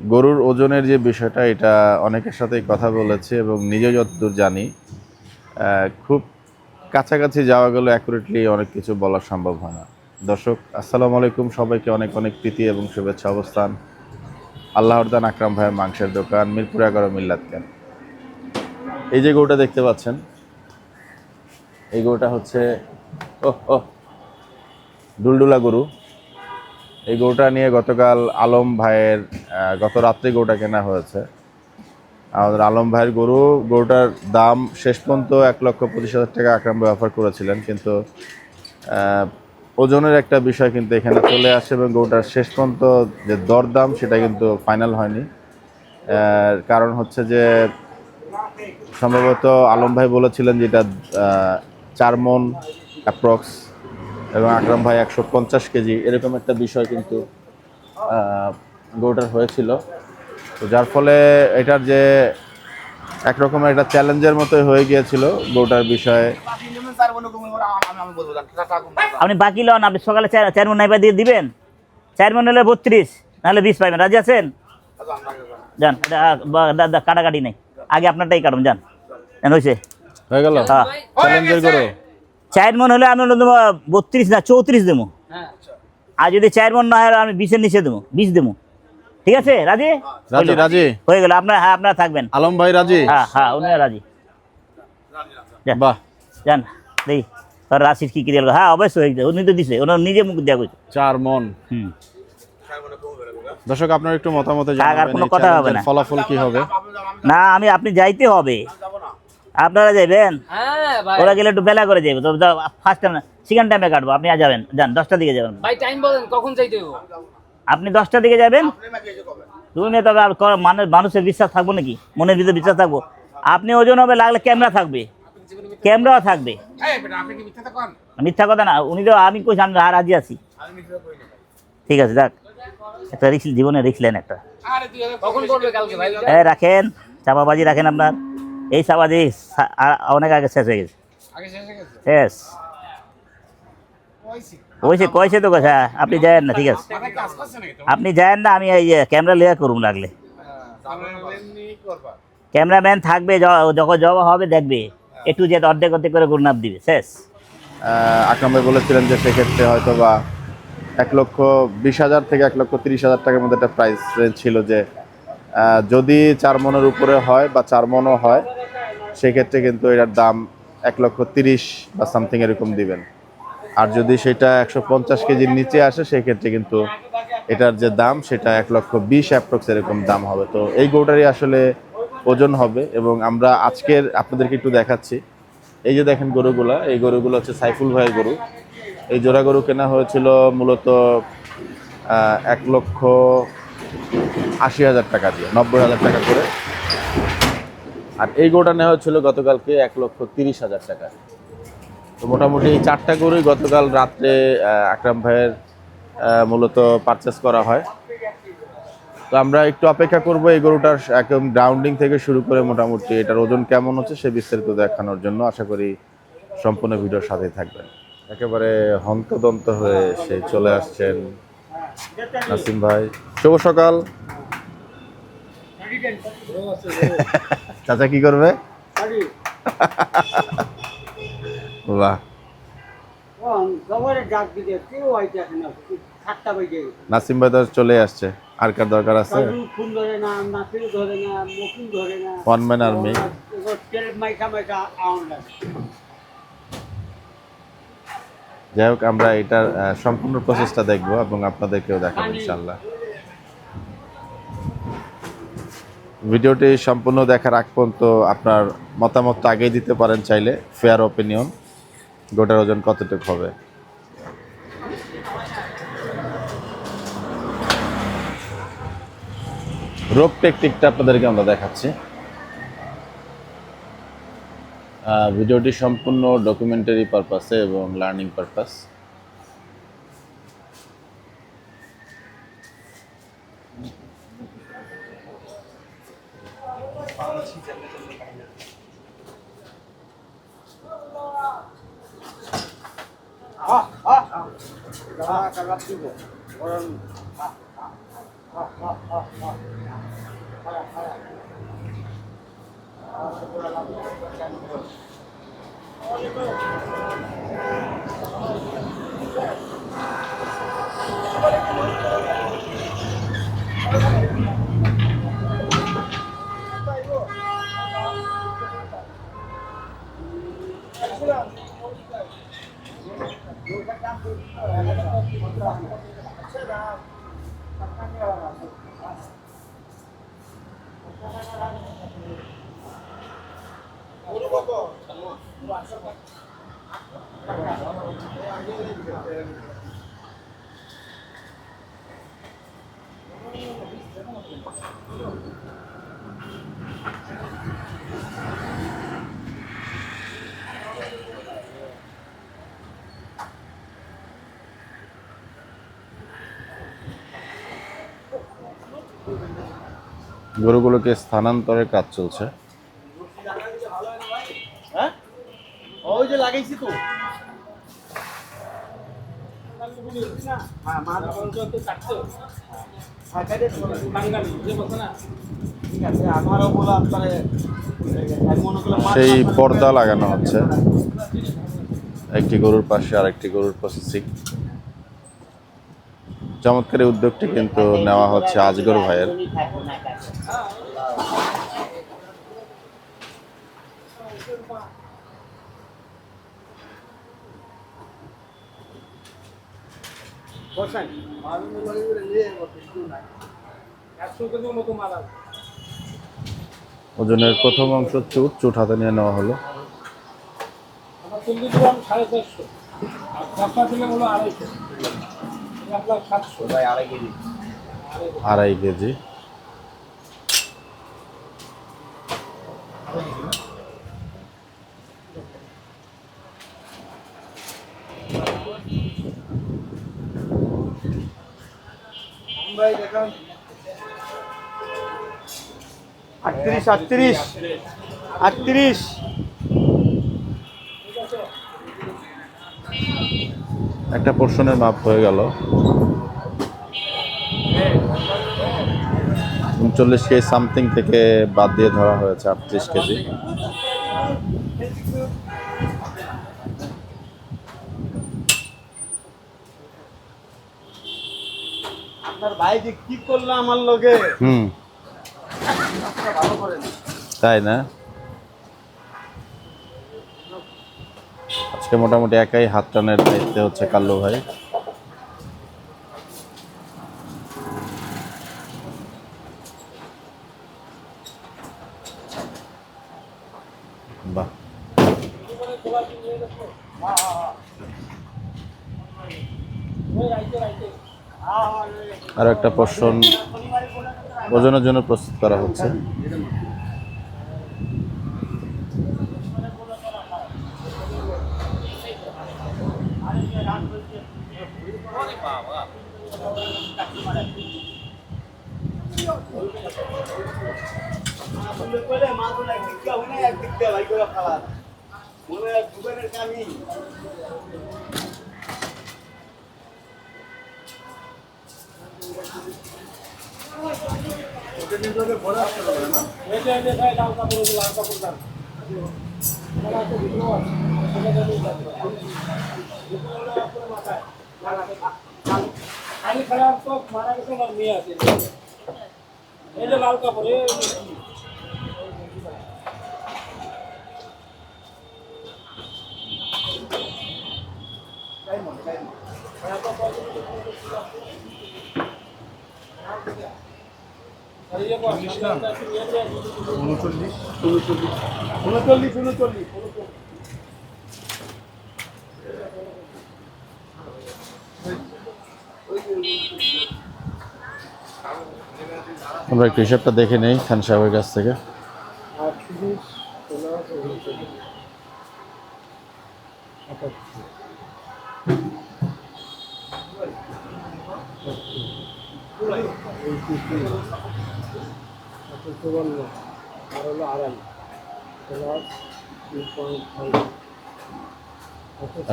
গরুর ওজনের যে বিষয়টা, এটা অনেকের সাথেই কথা বলেছি এবং নিজে যতদূর জানি খুব কাছাকাছি যাওয়া গেলে অ্যাকুরেটলি অনেক কিছু বলা সম্ভব হয় না। দর্শক আসসালামু আলাইকুম, সবাইকে অনেক অনেক প্রীতি এবং শুভেচ্ছা। অবস্থান আল্লাহরদান আকরাম ভাইয়ের মাংসের দোকান, মিরপুর 11 মিল্লাত ক্যাম্প। এই যে গরুটা দেখতে পাচ্ছেন, এই গরুটা হচ্ছে দুলডুলা গরু। এই গরুটা নিয়ে গতকাল আলম ভাইয়ের গত রাত্রে গরুটা কেনা হয়েছে। আমাদের আলম ভাইয়ের গরুটার দাম শেষ পর্যন্ত 1,25,000 টাকা আকরাম ভাই অফার করেছিলেন, কিন্তু ওজনের একটা বিষয় কিন্তু এখানে চলে আসে এবং গরুটার শেষ পর্যন্ত যে দরদাম সেটা কিন্তু ফাইনাল হয়নি। কারণ হচ্ছে যে সম্ভবত আলম ভাই বলেছিলেন যে এটা 4 মণ অ্যাপ্রক্স এবং আকরাম ভাই 150 কেজি, এরকম একটা বিষয় কিন্তু গরুটার হয়েছিল। তো যার ফলে এটার যে একরকমের একটা চ্যালেঞ্জের মতোই হয়ে গিয়েছিল গরুটার বিষয়ে। আপনি বাকি লন, আপনি সকালে 4 মণ নাইবা দিয়ে দিবেন। 4 মণ হলে 32, নাহলে 20 পাইবেন। রাজি আছেন? যান, কাটাকাটি নেই, আগে আপনারটাই কাটুন। যান যান, হয়েছে, হয়ে গেল হ্যাঁ। চ্যালেঞ্জের গরু। 4 মণ হলে আমি 32 না 34 দেবো। আর যদি 4 মণ না হয় আমি 20-এর নিচে দেবো, 20 দেবো। ঠিক আছে? রাজি? রাজি রাজি হয়ে গেল আপনার। হ্যাঁ, আপনারা থাকবেন। আলম ভাই রাজি? হ্যাঁ হ্যাঁ, উনি রাজি। যান বাহ, যান, দেখি তোর রাশির কি দিল। হ্যাঁ অবশ্যই, উনি তো দিছে, ওনার নিজে মুখ দেওয়া করছে। 4 মণ। হুম, দর্শক আপনার একটু মতামতে থাক, আর জানাবেন কোনো এই কথা হবে চ্যালেঞ্জের না। ফলাফল কি হবে। না, আপনি যাইতে হবে। আপনারা যাবেন, ওরা গেলে একটু বেলা করে যাবে। তো ফার্স্ট টাইম, সেকেন্ড টাইমে কাটবো। আপনি যাবেন, যান 10টার দিকে যাবেন। ভাই টাইম বলেন কখন যাইতে হবে? আপনি 10টার দিকে যাবেন। তুমি তবে আর মানুষের বিশ্বাস থাকবো নাকি? মনের ভিতরে বিশ্বাস থাকবো। আপনি ওজন হবে, লাগলে ক্যামেরা থাকবে, ক্যামেরাও থাকবে। মিথ্যা কথা না, উনি তো, আমি কইছি আমি রাজি আছি। ঠিক আছে, যাক, একটা রিক্স, জীবনে রিক্স নেন একটা। কখন করবে কালকে ভাই? রাখেন, চাপাবাজি রাখেন আপনার। এই চাপাবাজি অনেক আগে শেষ হয়ে গেছে। আগে শেষ হয়ে গেছে। শেষ ওইসে কয়েছে তো কথা। আপনি যায়েন না, ঠিক আছে? মাথায় কাজ করছে নাকি তো? আপনি যায়েন না, আমি এই ক্যামেরা লিয়া করুন লাগলে। ক্যামেরাম্যান থাকবে, যখন জবা হবে দেখবে, একটু যে অর্ধেক অর্ধেক করে গুণাপ দিবে। শেষ। আকরাম ভাই বলেছিলেন যে সেক্ষেত্রে হয়তো বা 1,20,000 থেকে 1,30,000 টাকার মধ্যে একটা প্রাইস রেঞ্জ ছিল, যে যদি 4 মণের উপরে হয় বা 4 মণও হয় সেক্ষেত্রে কিন্তু এটার দাম 1,30,000 বা সামথিং এরকম দিবেন। আর যদি সেটা 150 কেজির নিচে আসে সেক্ষেত্রে কিন্তু এটার যে দাম সেটা 1,20,000 অ্যাপ্রক্স এরকম দাম হবে। তো এই গরুটারই আসলে ওজন হবে এবং আমরা আজকের আপনাদেরকে একটু দেখাচ্ছি। এই যে দেখেন গরুগুলা, এই গরুগুলো হচ্ছে সাইফুল ভাইয়ের গরু। এই জোড়া গরু কেনা হয়েছিল মূলত 1,80,000 টাকা দিয়ে, 90,000 টাকা করে। আর এই গরুটা নেওয়া হচ্ছিল গতকালকে 1,30,000 টাকা। তো মোটামুটি এই 4টা গরুই গতকাল রাত্রে আকরাম ভাইয়ের মূলত পারচেস করা হয়। তো আমরা একটু অপেক্ষা করব এই গরুটার একদম গ্রাউন্ডিং থেকে শুরু করে মোটামুটি এটার ওজন কেমন হচ্ছে সে বিস্তারিত দেখানোর জন্য। আশা করি সম্পূর্ণ ভিডিওর সাথেই থাকবেন। একেবারে হন্তদন্ত হয়ে সে চলে আসছেন নাসিম ভাই। শুভ সকাল। চাচা কি করবে? বাহ, নাসিম ভাই তো চলে আসছে, আর কার দরকার আছে? One man army. যাই হোক, আমরা এটার সম্পূর্ণ প্রসেসটা দেখবো এবং আপনাদেরকেও দেখাবো ইনশাল্লাহ। ভিডিওটি সম্পূর্ণ দেখার আগ পর্যন্ত আপনার মতামত আগেই দিতে পারেন চাইলে, ফেয়ার ওপিনিয়ন, গোটার ওজন কতটুকু হবে। রোপ টেকনিকটা আপনাদেরকে আমরা দেখাচ্ছি। ভিডিওটি সম্পূর্ণ ডকুমেন্টারি পারপাসে এবং লার্নিং পারপাস। গরুগুলোকে স্থানান্তরের কাজ চলছে। হ্যাঁ ওই যে লাগাইছি তো আমারও বলা আপনার সেই পর্দা লাগানো হচ্ছে একটি গরুর পাশে আরেকটি গরুর প্রসেসিং। চমৎকার এই উদ্যোগটি কিন্তু নেওয়া হচ্ছে আজগর ভাইয়ের। ওজনের প্রথম অংশ চুট হাতে নিয়ে নেওয়া হলো। আড়াই কেজি। ভাই দেখান 38 একটা পোর্শনের মাপ হয়ে গেল 39 কেজি সামথিং থেকে বাদ দিয়ে ধরা হয়েছে 38 কেজি। আপনার ভাই যে কি করলো আমার লগে ভালো করেন তাই না? আজকে মোটামুটি একাই হাত টানের দায়িত্বে হচ্ছে কাল্লু ভাই। বাহ, আর একটা পোর্শন ওজনের জন্য প্রস্তুত করা হচ্ছে। লাল কাপড় আমরা একটু হিসাবটা দেখে নেই খান সাহেবের কাছ থেকে।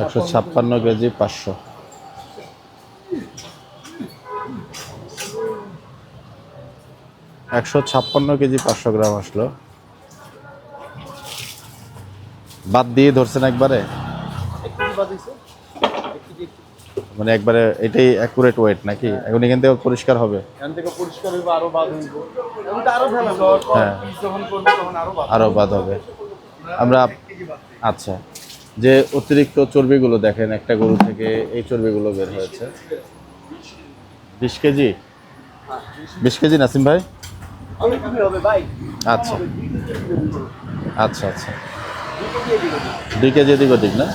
একশো 56 কেজি 500। 156 কেজি 500 গ্রাম আসলো। বাদ দিয়ে ধরছেন একবারে, মানে একবারে এটাই অ্যাকুরেট ওয়েট নাকি? এখন এখান থেকে পরিষ্কার হবে? এখান থেকে পরিষ্কার হইব, আরো বাদ হইব। এখন তো আরো ফেলাম, হ্যাঁ, যখন করবো তখন আরো বাদ। আরও বাদ হবে। আমরা আচ্ছা, যে অতিরিক্ত চর্বিগুলো দেখেন একটা গরু থেকে, এই চর্বিগুলো বের হয়েছে 20 কেজি। 20 কেজি নাসিম ভাই? অনেক কি হবে ভাই? আচ্ছা আচ্ছা আচ্ছা, 2 কেজি এদিক ওদিক না?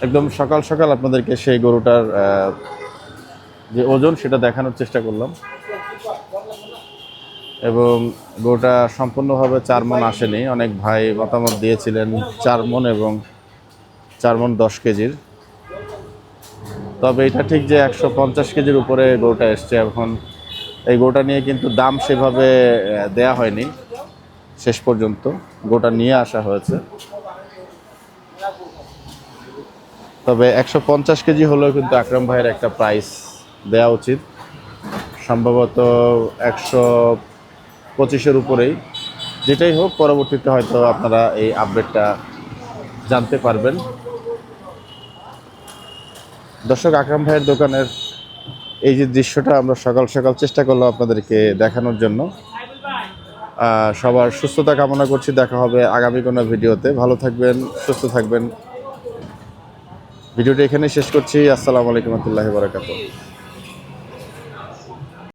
একদম সকাল সকাল আপনাদেরকে সেই গরুটার যে ওজন সেটা দেখানোর চেষ্টা করলাম, এবং গরুটা সম্পূর্ণভাবে 4 মণ আসেনি। অনেক ভাই মতামত দিয়েছিলেন 4 মণ এবং 4 মণ 10 কেজির। তবে এটা ঠিক যে 150 কেজির উপরে গরুটা এসছে। এখন এই গরুটা নিয়ে কিন্তু দাম সেভাবে দেয়া হয়নি, শেষ পর্যন্ত গরুটা নিয়ে আসা হয়েছে। তবে 150 কেজি হলেও কিন্তু আকরাম ভাইয়ের একটা প্রাইস দেওয়া উচিত, সম্ভবত 125-এর উপরেই। যেটাই হোক, পরবর্তীতে হয়তো আপনারা এই আপডেটটা জানতে পারবেন। দর্শক, আকরাম ভাইয়ের দোকানের এই যে দৃশ্যটা আমরা সকাল সকাল চেষ্টা করলাম আপনাদেরকে দেখানোর জন্য। সবার সুস্থতা কামনা করছি। দেখা হবে আগামী কোনো ভিডিওতে। ভালো থাকবেন, সুস্থ থাকবেন। ভিডিওটি এখানেই শেষ করছি। আসসালামু আলাইকুম ওয়া রাহমাতুল্লাহি ওয়া বারাকাতুহু।